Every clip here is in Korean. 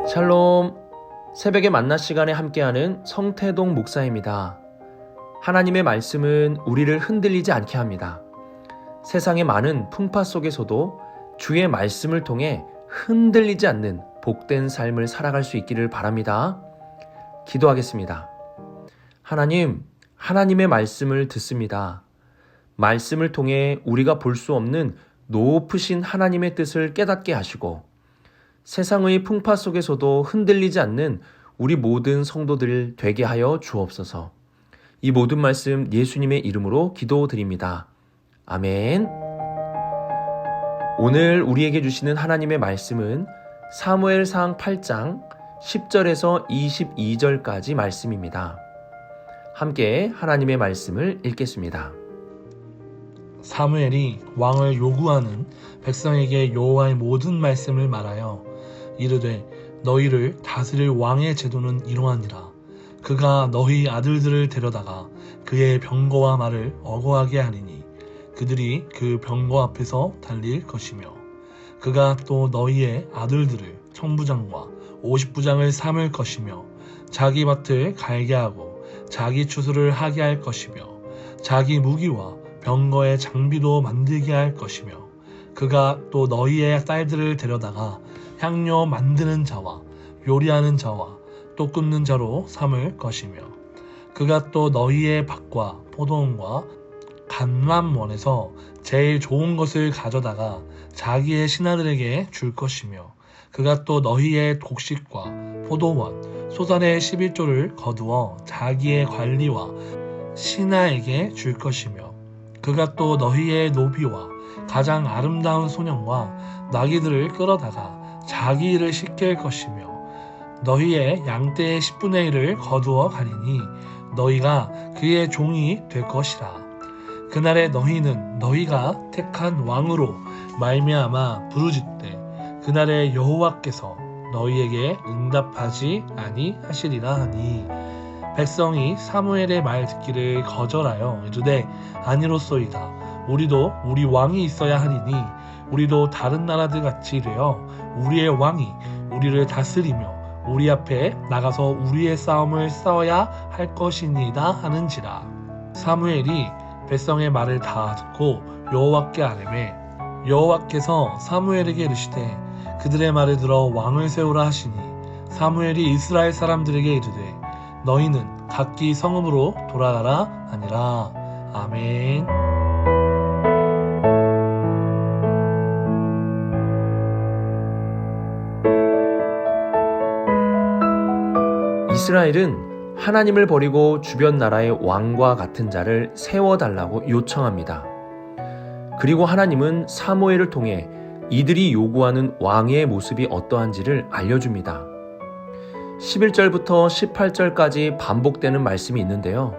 샬롬, 새벽의 만나 시간에 함께하는 성태동 목사입니다. 하나님의 말씀은 우리를 흔들리지 않게 합니다. 세상의 많은 풍파 속에서도 주의 말씀을 통해 흔들리지 않는 복된 삶을 살아갈 수 있기를 바랍니다. 기도하겠습니다. 하나님, 하나님의 말씀을 듣습니다. 말씀을 통해 우리가 볼 수 없는 높으신 하나님의 뜻을 깨닫게 하시고 세상의 풍파 속에서도 흔들리지 않는 우리 모든 성도들 되게 하여 주옵소서. 이 모든 말씀 예수님의 이름으로 기도드립니다. 아멘. 오늘 우리에게 주시는 하나님의 말씀은 사무엘상 8장 10절에서 22절까지 말씀입니다. 함께 하나님의 말씀을 읽겠습니다. 사무엘이 왕을 요구하는 백성에게 여호와의 모든 말씀을 말하여 이르되 너희를 다스릴 왕의 제도는 이러하니라. 그가 너희 아들들을 데려다가 그의 병거와 말을 어거하게 하리니 그들이 그 병거 앞에서 달릴 것이며 그가 또 너희의 아들들을 천부장과 50부장을 삼을 것이며 자기 밭을 갈게 하고 자기 추수를 하게 할 것이며 자기 무기와 병거의 장비도 만들게 할 것이며 그가 또 너희의 딸들을 데려다가 향료 만드는 자와 요리하는 자와 또 굽는 자로 삼을 것이며 그가 또 너희의 밭과 포도원과 감람원에서 제일 좋은 것을 가져다가 자기의 신하들에게 줄 것이며 그가 또 너희의 곡식과 포도원, 소산의 11조를 거두어 자기의 관리와 신하에게 줄 것이며 그가 또 너희의 노비와 가장 아름다운 소년과 나귀들을 끌어다가 자기 일을 시킬 것이며 너희의 양떼의 10분의 1을 거두어 가리니 너희가 그의 종이 될 것이라. 그날에 너희는 너희가 택한 왕으로 말미암아 부르짖되 그날에 여호와께서 너희에게 응답하지 아니하시리라 하니 백성이 사무엘의 말 듣기를 거절하여 이르되 아니로소이다. 우리도 우리 왕이 있어야 하리니 우리도 다른 나라들 같이 되어 우리의 왕이 우리를 다스리며 우리 앞에 나가서 우리의 싸움을 싸워야 할 것이니이다 하는지라. 사무엘이 백성의 말을 다 듣고 여호와께 아뢰매 여호와께서 사무엘에게 이르시되 그들의 말을 들어 왕을 세우라 하시니 사무엘이 이스라엘 사람들에게 이르되 너희는 각기 성읍으로 돌아가라 하니라. 아멘. 이스라엘은 하나님을 버리고 주변 나라의 왕과 같은 자를 세워달라고 요청합니다. 그리고 하나님은 사무엘을 통해 이들이 요구하는 왕의 모습이 어떠한지를 알려줍니다. 11절부터 18절까지 반복되는 말씀이 있는데요.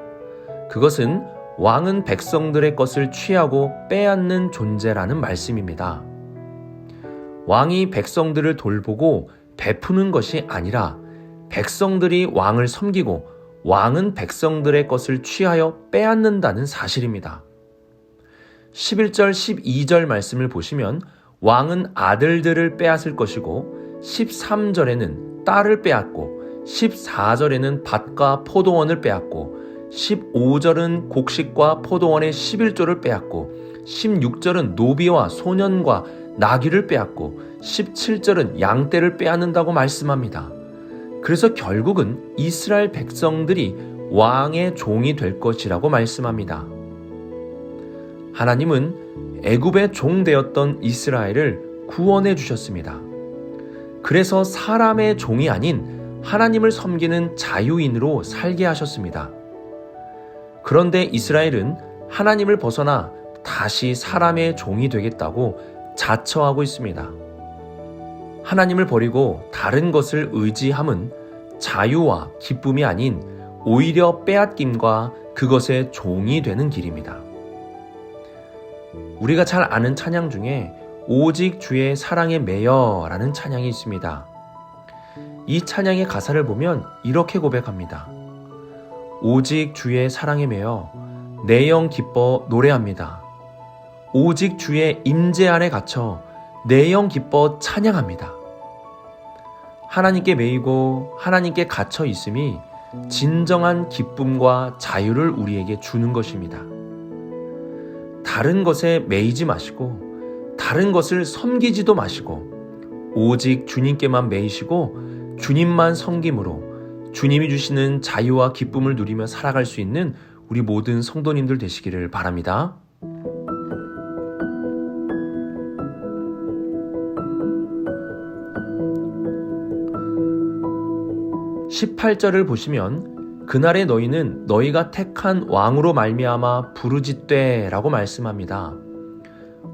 그것은 왕은 백성들의 것을 취하고 빼앗는 존재라는 말씀입니다. 왕이 백성들을 돌보고 베푸는 것이 아니라 백성들이 왕을 섬기고 왕은 백성들의 것을 취하여 빼앗는다는 사실입니다. 11절, 12절 말씀을 보시면 왕은 아들들을 빼앗을 것이고 13절에는 딸을 빼앗고 14절에는 밭과 포도원을 빼앗고 15절은 곡식과 포도원의 11조를 빼앗고 16절은 노비와 소년과 나귀를 빼앗고 17절은 양떼를 빼앗는다고 말씀합니다. 그래서 결국은 이스라엘 백성들이 왕의 종이 될 것이라고 말씀합니다. 하나님은 애굽의 종 되었던 이스라엘을 구원해 주셨습니다. 그래서 사람의 종이 아닌 하나님을 섬기는 자유인으로 살게 하셨습니다. 그런데 이스라엘은 하나님을 벗어나 다시 사람의 종이 되겠다고 자처하고 있습니다. 하나님을 버리고 다른 것을 의지함은 자유와 기쁨이 아닌 오히려 빼앗김과 그것의 종이 되는 길입니다. 우리가 잘 아는 찬양 중에 오직 주의 사랑에 매여라는 찬양이 있습니다. 이 찬양의 가사를 보면 이렇게 고백합니다. 오직 주의 사랑에 매여 내 영 기뻐 노래합니다. 오직 주의 임재 안에 갇혀 내 영 기뻐 찬양합니다. 하나님께 매이고 하나님께 갇혀 있음이 진정한 기쁨과 자유를 우리에게 주는 것입니다. 다른 것에 매이지 마시고 다른 것을 섬기지도 마시고 오직 주님께만 매이시고 주님만 섬김으로 주님이 주시는 자유와 기쁨을 누리며 살아갈 수 있는 우리 모든 성도님들 되시기를 바랍니다. 18절을 보시면 그날에 너희는 너희가 택한 왕으로 말미암아 부르짖되 라고 말씀합니다.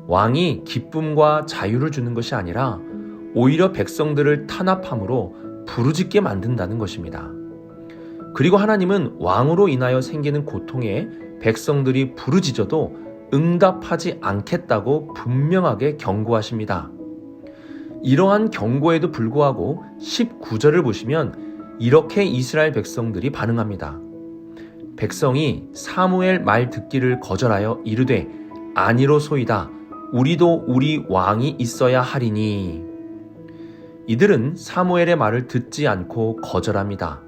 왕이 기쁨과 자유를 주는 것이 아니라 오히려 백성들을 탄압함으로 부르짖게 만든다는 것입니다. 그리고 하나님은 왕으로 인하여 생기는 고통에 백성들이 부르짖어도 응답하지 않겠다고 분명하게 경고하십니다. 이러한 경고에도 불구하고 19절을 보시면 이렇게 이스라엘 백성들이 반응합니다. 백성이 사무엘 말 듣기를 거절하여 이르되 아니로소이다. 우리도 우리 왕이 있어야 하리니. 이들은 사무엘의 말을 듣지 않고 거절합니다.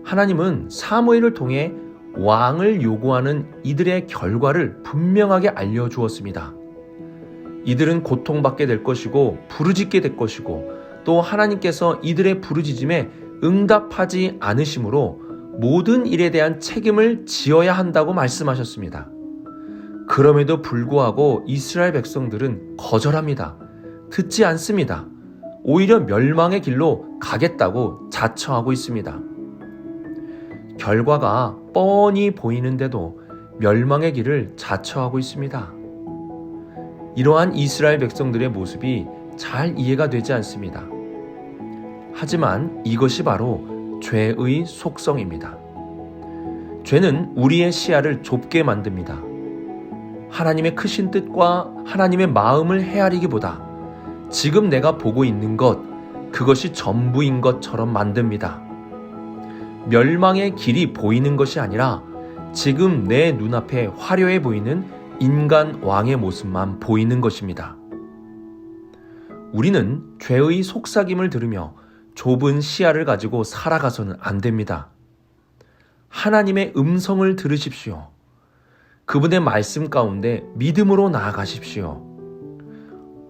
하나님은 사무엘을 통해 왕을 요구하는 이들의 결과를 분명하게 알려주었습니다. 이들은 고통받게 될 것이고 부르짖게 될 것이고 또 하나님께서 이들의 부르짖음에 응답하지 않으심으로 모든 일에 대한 책임을 지어야 한다고 말씀하셨습니다. 그럼에도 불구하고 이스라엘 백성들은 거절합니다. 듣지 않습니다. 오히려 멸망의 길로 가겠다고 자처하고 있습니다. 결과가 뻔히 보이는데도 멸망의 길을 자처하고 있습니다. 이러한 이스라엘 백성들의 모습이 잘 이해가 되지 않습니다. 하지만 이것이 바로 죄의 속성입니다. 죄는 우리의 시야를 좁게 만듭니다. 하나님의 크신 뜻과 하나님의 마음을 헤아리기보다 지금 내가 보고 있는 것, 그것이 전부인 것처럼 만듭니다. 멸망의 길이 보이는 것이 아니라 지금 내 눈앞에 화려해 보이는 인간 왕의 모습만 보이는 것입니다. 우리는 죄의 속삭임을 들으며 좁은 시야를 가지고 살아가서는 안 됩니다. 하나님의 음성을 들으십시오. 그분의 말씀 가운데 믿음으로 나아가십시오.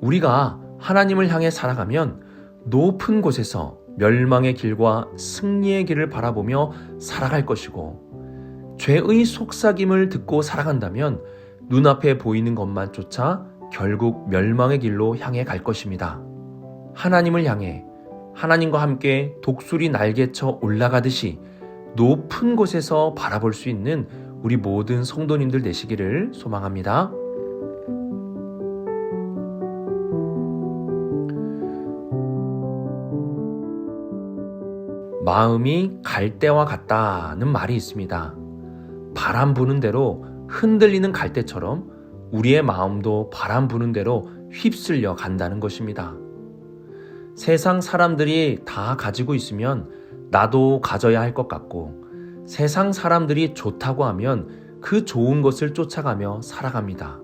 우리가 하나님을 향해 살아가면 높은 곳에서 멸망의 길과 승리의 길을 바라보며 살아갈 것이고 죄의 속삭임을 듣고 살아간다면 눈앞에 보이는 것만 쫓아 결국 멸망의 길로 향해 갈 것입니다. 하나님을 향해 하나님과 함께 독수리 날개쳐 올라가듯이 높은 곳에서 바라볼 수 있는 우리 모든 성도님들 되시기를 소망합니다. 마음이 갈대와 같다는 말이 있습니다. 바람 부는 대로 흔들리는 갈대처럼 우리의 마음도 바람 부는 대로 휩쓸려 간다는 것입니다. 세상 사람들이 다 가지고 있으면 나도 가져야 할 것 같고 세상 사람들이 좋다고 하면 그 좋은 것을 쫓아가며 살아갑니다.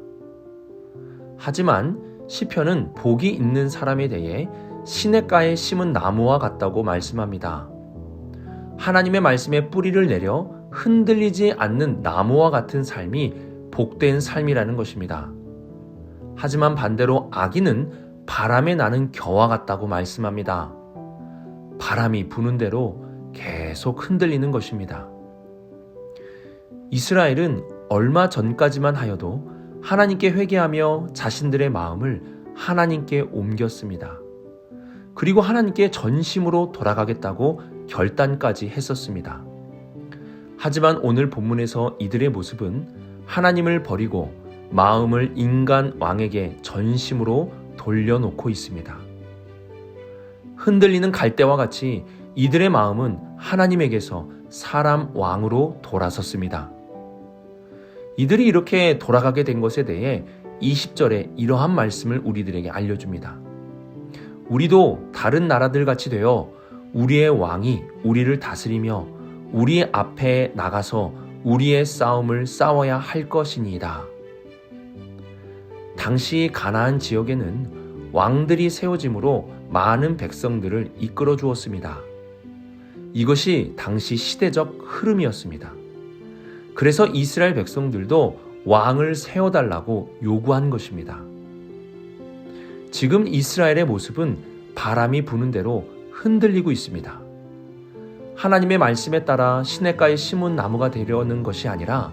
하지만 시편은 복이 있는 사람에 대해 시냇가에 심은 나무와 같다고 말씀합니다. 하나님의 말씀에 뿌리를 내려 흔들리지 않는 나무와 같은 삶이 복된 삶이라는 것입니다. 하지만 반대로 악인은 바람에 나는 겨와 같다고 말씀합니다. 바람이 부는 대로 계속 흔들리는 것입니다. 이스라엘은 얼마 전까지만 하여도 하나님께 회개하며 자신들의 마음을 하나님께 옮겼습니다. 그리고 하나님께 전심으로 돌아가겠다고 결단까지 했었습니다. 하지만 오늘 본문에서 이들의 모습은 하나님을 버리고 마음을 인간 왕에게 전심으로 돌려놓고 있습니다. 흔들리는 갈대와 같이 이들의 마음은 하나님에게서 사람 왕으로 돌아섰습니다. 이들이 이렇게 돌아가게 된 것에 대해 20절에 이러한 말씀을 우리들에게 알려줍니다. 우리도 다른 나라들 같이 되어 우리의 왕이 우리를 다스리며 우리 앞에 나가서 우리의 싸움을 싸워야 할 것이니이다. 당시 가나안 지역에는 왕들이 세워짐으로 많은 백성들을 이끌어 주었습니다. 이것이 당시 시대적 흐름이었습니다. 그래서 이스라엘 백성들도 왕을 세워달라고 요구한 것입니다. 지금 이스라엘의 모습은 바람이 부는 대로 흔들리고 있습니다. 하나님의 말씀에 따라 시냇가에 심은 나무가 되려는 것이 아니라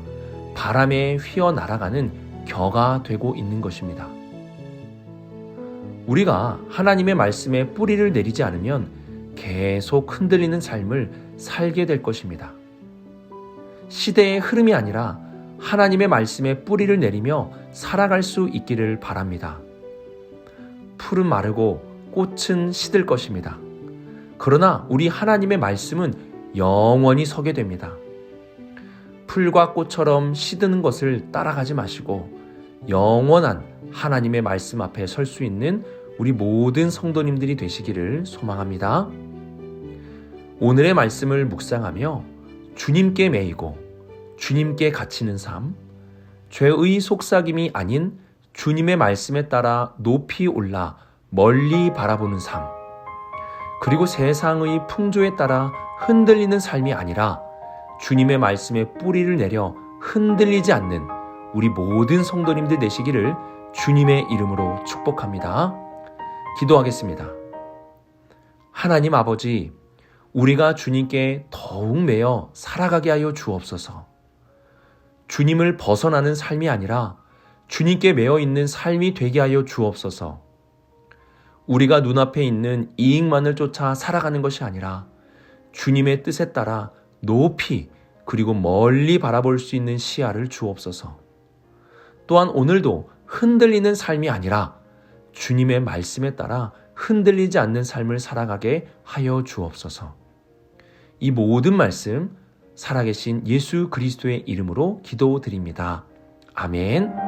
바람에 휘어 날아가는 겨가 되고 있는 것입니다. 우리가 하나님의 말씀에 뿌리를 내리지 않으면 계속 흔들리는 삶을 살게 될 것입니다. 시대의 흐름이 아니라 하나님의 말씀에 뿌리를 내리며 살아갈 수 있기를 바랍니다. 풀은 마르고 꽃은 시들 것입니다. 그러나 우리 하나님의 말씀은 영원히 서게 됩니다. 풀과 꽃처럼 시드는 것을 따라가지 마시고 영원한 하나님의 말씀 앞에 설 수 있는 우리 모든 성도님들이 되시기를 소망합니다. 오늘의 말씀을 묵상하며 주님께 매이고 주님께 갇히는 삶, 죄의 속삭임이 아닌 주님의 말씀에 따라 높이 올라 멀리 바라보는 삶, 그리고 세상의 풍조에 따라 흔들리는 삶이 아니라 주님의 말씀에 뿌리를 내려 흔들리지 않는 우리 모든 성도님들 되시기를 주님의 이름으로 축복합니다. 기도하겠습니다. 하나님 아버지, 우리가 주님께 더욱 매여 살아가게 하여 주옵소서. 주님을 벗어나는 삶이 아니라 주님께 매여 있는 삶이 되게 하여 주옵소서. 우리가 눈앞에 있는 이익만을 쫓아 살아가는 것이 아니라 주님의 뜻에 따라 높이 그리고 멀리 바라볼 수 있는 시야를 주옵소서. 또한 오늘도 흔들리는 삶이 아니라 주님의 말씀에 따라 흔들리지 않는 삶을 살아가게 하여 주옵소서. 이 모든 말씀 살아계신 예수 그리스도의 이름으로 기도드립니다. 아멘.